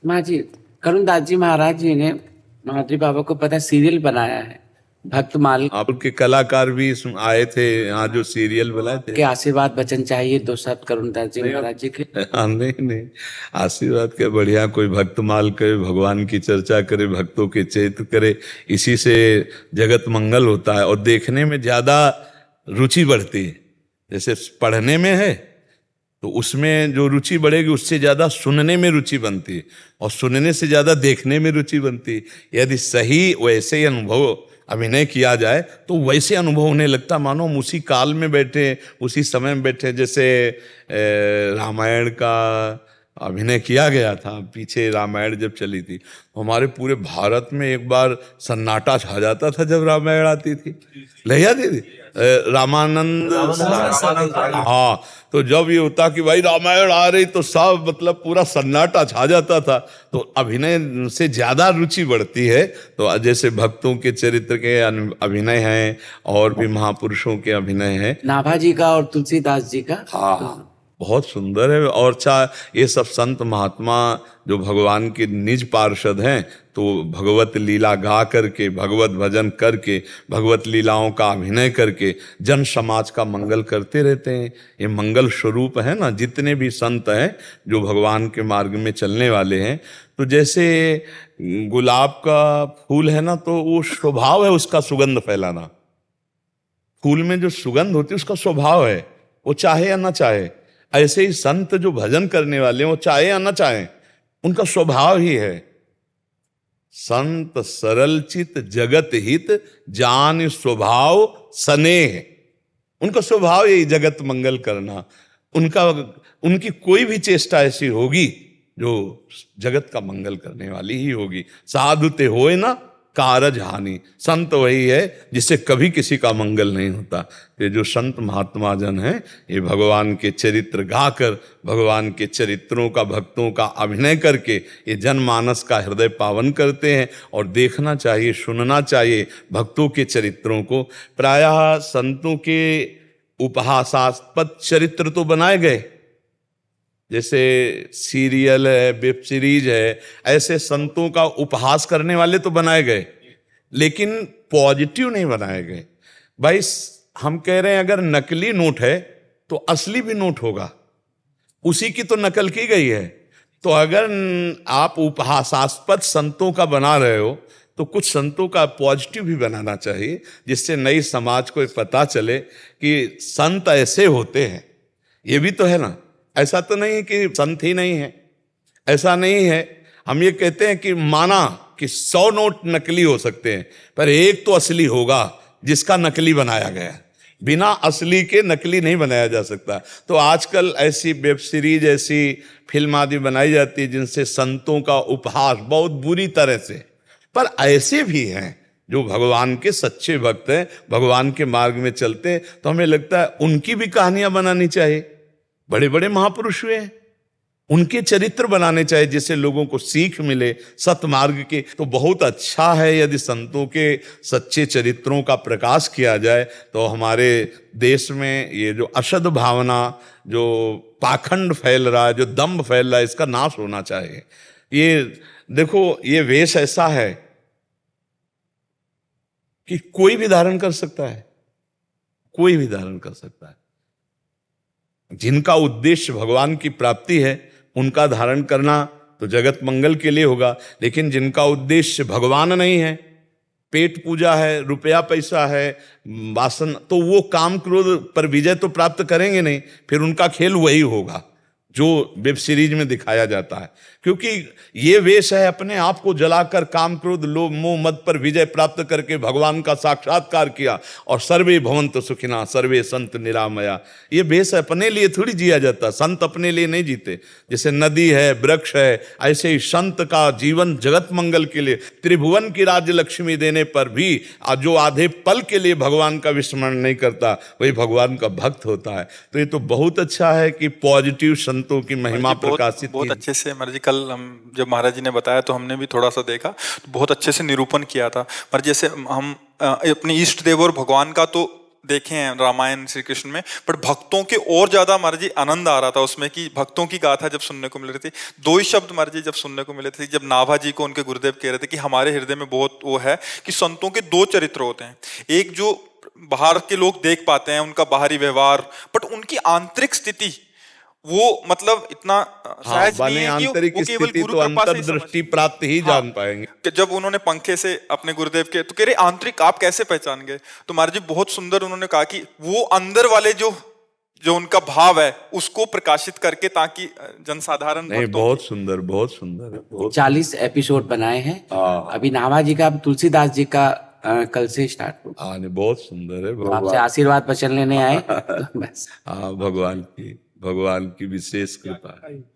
माँ जी, करुणदास जी महाराज जी ने महादेव बाबा को पता सीरियल बनाया है भक्तमाल आपके कलाकार भी आए थे यहाँ जो सीरियल बनाए थे। के आशीर्वाद बचन चाहिए 2 शब्द करुणदास जी महाराज जी के। हाँ, नहीं आशीर्वाद के बढ़िया कोई भक्तमाल करे, भगवान की चर्चा करे, भक्तों के चरित्र करे, इसी से जगत मंगल होता है और देखने में ज्यादा रुचि बढ़ती है। जैसे पढ़ने में है तो उसमें जो रुचि बढ़ेगी उससे ज्यादा सुनने में रुचि बनती है और सुनने से ज्यादा देखने में रुचि बनती है। यदि सही वैसे ही अनुभव अभिनय किया जाए तो वैसे अनुभव होने लगता, मानो हम उसी काल में बैठे, उसी समय में बैठे। जैसे रामायण का अभिनय किया गया था, पीछे रामायण जब चली थी हमारे पूरे भारत में एक बार सन्नाटा छा जाता था जब रामायण आती थी, ले जाती थी रामानंद। हाँ, तो जब ये होता कि भाई रामायण आ रही तो सब मतलब पूरा सन्नाटा छा जाता था। तो अभिनय से ज्यादा रुचि बढ़ती है। तो जैसे भक्तों के चरित्र के अभिनय हैं और भी महापुरुषों के अभिनय हैं, नाभा जी का और तुलसीदास जी का। हाँ, बहुत सुंदर है। और ये सब संत महात्मा जो भगवान के निज पार्षद हैं तो भगवत लीला गा करके, भगवत भजन करके, भगवत लीलाओं का अभिनय करके जन समाज का मंगल करते रहते हैं। ये मंगल स्वरूप है ना, जितने भी संत हैं जो भगवान के मार्ग में चलने वाले हैं। तो जैसे गुलाब का फूल है ना, तो वो स्वभाव है उसका सुगंध फैलाना। फूल में जो सुगंध होती है उसका स्वभाव है, वो चाहे या ना चाहे। ऐसे ही संत जो भजन करने वाले हैं वो चाहे या ना चाहे, उनका स्वभाव ही है। संत सरल चित जगत हित जान स्वभाव स्नेह, उनका स्वभाव यही जगत मंगल करना। उनकी कोई भी चेष्टा ऐसी होगी जो जगत का मंगल करने वाली ही होगी। साधु ते होए ना कारज हानि, संत वही है जिससे कभी किसी का मंगल नहीं होता। ये जो संत महात्मा जन हैं ये भगवान के चरित्र गाकर, भगवान के चरित्रों का, भक्तों का अभिनय करके ये जनमानस का हृदय पावन करते हैं। और देखना चाहिए, सुनना चाहिए भक्तों के चरित्रों को। प्रायः संतों के उपहासास्पद चरित्र तो बनाए गए, जैसे सीरियल है, वेब सीरीज है, ऐसे संतों का उपहास करने वाले तो बनाए गए, लेकिन पॉजिटिव नहीं बनाए गए। भाई हम कह रहे हैं अगर नकली नोट है तो असली भी नोट होगा, उसी की तो नकल की गई है। तो अगर आप उपहासास्पद संतों का बना रहे हो तो कुछ संतों का पॉजिटिव भी बनाना चाहिए, जिससे नई समाज को पता चले कि संत ऐसे होते हैं। ये भी तो है ना, ऐसा तो नहीं है कि संत ही नहीं है, ऐसा नहीं है। हम ये कहते हैं कि माना कि 100 नोट नकली हो सकते हैं पर एक तो असली होगा जिसका नकली बनाया गया। बिना असली के नकली नहीं बनाया जा सकता। तो आजकल ऐसी वेब सीरीज, ऐसी फिल्म आदि बनाई जाती है जिनसे संतों का उपहास बहुत बुरी तरह से, पर ऐसे भी हैं जो भगवान के सच्चे भक्त हैं, भगवान के मार्ग में चलते हैं। तो हमें लगता है उनकी भी कहानियां बनानी चाहिए। बड़े बड़े महापुरुष हुए हैं, उनके चरित्र बनाने चाहिए जिससे लोगों को सीख मिले सतमार्ग के। तो बहुत अच्छा है यदि संतों के सच्चे चरित्रों का प्रकाश किया जाए। तो हमारे देश में ये जो असद भावना, जो पाखंड फैल रहा है, जो दंभ फैल रहा है, इसका नाश होना चाहिए। ये देखो, ये वेश ऐसा है कि कोई भी धारण कर सकता है, कोई भी धारण कर सकता है। जिनका उद्देश्य भगवान की प्राप्ति है उनका धारण करना तो जगत मंगल के लिए होगा। लेकिन जिनका उद्देश्य भगवान नहीं है, पेट पूजा है, रुपया पैसा है, वासन, तो वो काम क्रोध पर विजय तो प्राप्त करेंगे नहीं। फिर उनका खेल वही होगा जो वेब सीरीज में दिखाया जाता है। क्योंकि ये वेश है अपने आप को जलाकर काम क्रोध लोभ मोह मद पर विजय प्राप्त करके भगवान का साक्षात्कार किया। और सर्वे भवन्तु सुखिनः सर्वे सन्तु निरामया, ये वेश अपने लिए थोड़ी जिया जाता। संत अपने लिए नहीं जीते। जैसे नदी है, वृक्ष है, ऐसे ही संत का जीवन जगत मंगल के लिए। त्रिभुवन की राज्य लक्ष्मी देने पर भी जो आधे पल के लिए भगवान का विस्मरण नहीं करता वही भगवान का भक्त होता है। तो ये तो बहुत अच्छा है कि पॉजिटिव संतों की महिमा प्रकाशित बहुत अच्छे से महाराज जी, कल हम जब महाराज जी ने बताया तो हमने भी थोड़ा सा देखा, तो बहुत अच्छे से निरूपण किया था। पर जैसे हम अपने इष्ट देव और भगवान का तो देखे हैं रामायण श्री कृष्ण में, बट भक्तों के और ज्यादा महाराज जी आनंद आ रहा था उसमें कि भक्तों की गाथा जब सुनने को मिल रही थी। दो ही शब्द महाराज जी जब सुनने को मिले थे, जब नाभा जी को उनके गुरुदेव कह रहे थे कि हमारे हृदय में बहुत वो है कि संतों के दो चरित्र होते हैं, एक जो बाहर के लोग देख पाते हैं उनका बाहरी व्यवहार, बट उनकी आंतरिक स्थिति वो मतलब इतना सहज नहीं है कि आंतरिक वो केवल स्थिति गुरु तो कृपा से ही अंतर्दृष्टि समझ- प्राप्त ही हाँ, जान पाएंगे। कि जब उन्होंने पंखे से अपने गुरुदेव के तो कह रहे आंतरिक आप कैसे पहचान गए, तो महाराज जी बहुत सुंदर उन्होंने कहा कि वो अंदर वाले जो उनका भाव है उसको प्रकाशित करके, ताकि जनसाधारण नहीं, भक्तों बहुत की- सुंदर, बहुत सुंदर है, बहुत 40 एपिसोड बनाए हैं। हाँ। अभी नाभा जी का, अब तुलसीदास जी का कल से स्टार्ट हो। हाँ, नहीं, बहुत सुंदर है। आपसे भगवान, आशीर्वाद वचन लेने आए तो बस। हाँ, भगवान की विशेष कृपा है।